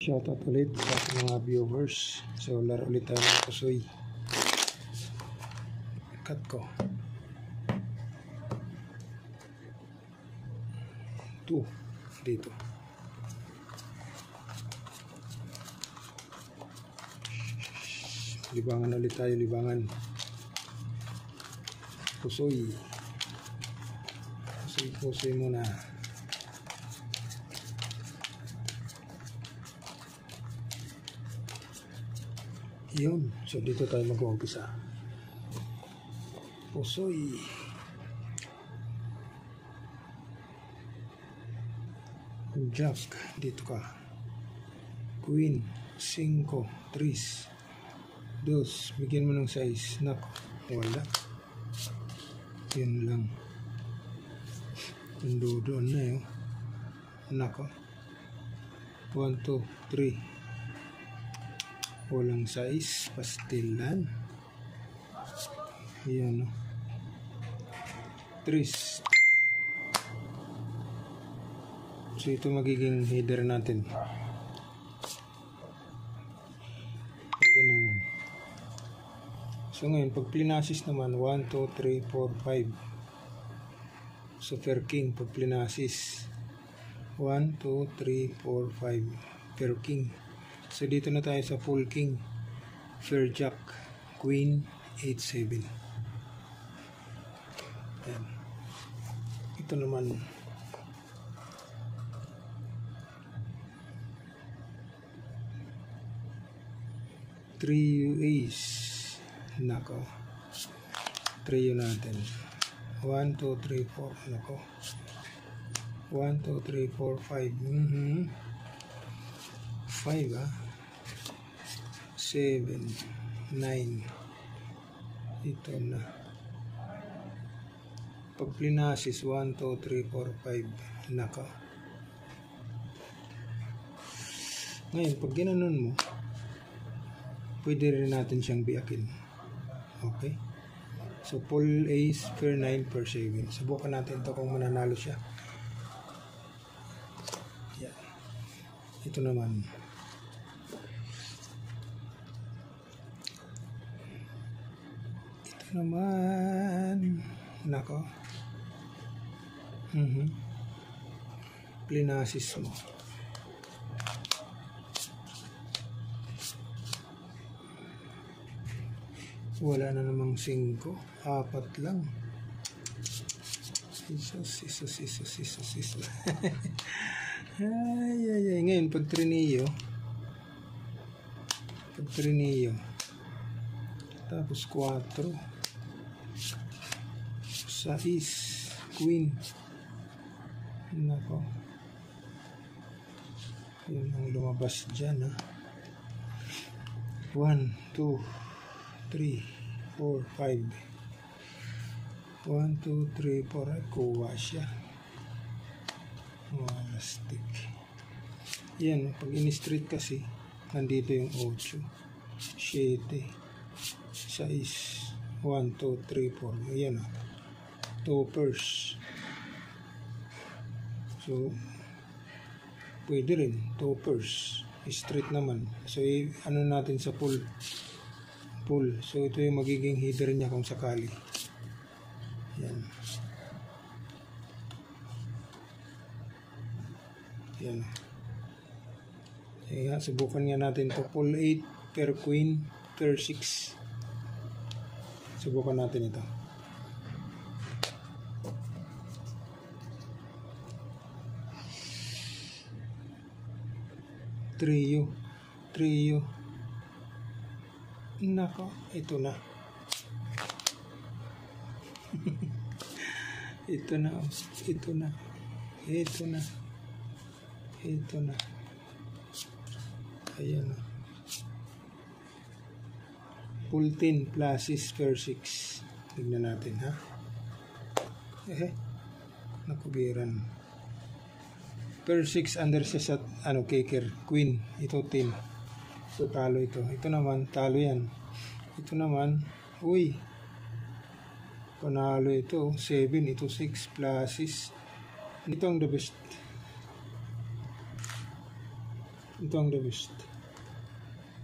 Shoutout ulit sa ating mga viewers. So laro ulit tayo ng pusoy. Cut ko 2 dito. Libangan ulit tayo, libangan. Pusoy. Pusoy muna. Yun. So dito tayo mag-uumpisa. Pusoy. Jack. Dito ka. Queen. 5. 3. 2. Bigyan mo ng size. Nako. Wala. Yun lang. Doon na yun. Nako. 1, 2, 3. Walang size, pastilan. Yan, no? 3. So ito magiging header natin. Ganun. So ngayon, pag plinasis naman, 1, 2, 3, 4, 5. So fair king, pag plinasis 1, 2, 3, 4, 5. Fair king. So dito na tayo sa full king. Fair jack. Queen 8, 7. Ayan. Ito naman. Trio ace. Nako. Trio natin. 1, 2, 3, 4. Nako. 1, 2, 3, 4, 5. 5 7, 9. Ito na. Pag plinasis 1, 2, 3, 4, 5. Naka. Ngayon, pag ginanon mo, pwede rin natin siyang biyakin. Okay? So, full ace, fair 9, per 7. Subukan natin ito kung mananalo siya. Yan. Ito naman. Nako. Plinasis mo. Wala na namang 5. 4 lang. Isos. Ay. Ngayon, pag trineo. Tapos 4. 6. Queen. Nako. Yun ang lumabas dyan, ha. 1, 2, 3, 4, 5. 1, 2, 3, 4. Ay, kuha siya. Wala stick. Yan, pag in-street kasi, nandito yung 8, 7, 6, 1, 2, 3, 4. Ayan, 2 pairs. So, pwede rin 2 pairs. Straight naman. So, ano natin sa pull. So, ito yung magiging header niya kung sakali. Yan. Yan. Kaya, subukan nga natin to. Pull 8 per queen per 6. Subukan natin ito. Trio. Nako, ito na. Ito na. Ayan. Full 10 pluses per 6. Tignan natin, ha. Nakubiran. Per 6 under siya sa kicker. Queen. Ito 10. So talo ito. Ito naman, talo yan. Ito naman, uy. Panalo ito. 7. Ito 6 pluses. Ito ang the best. Ito ang the best.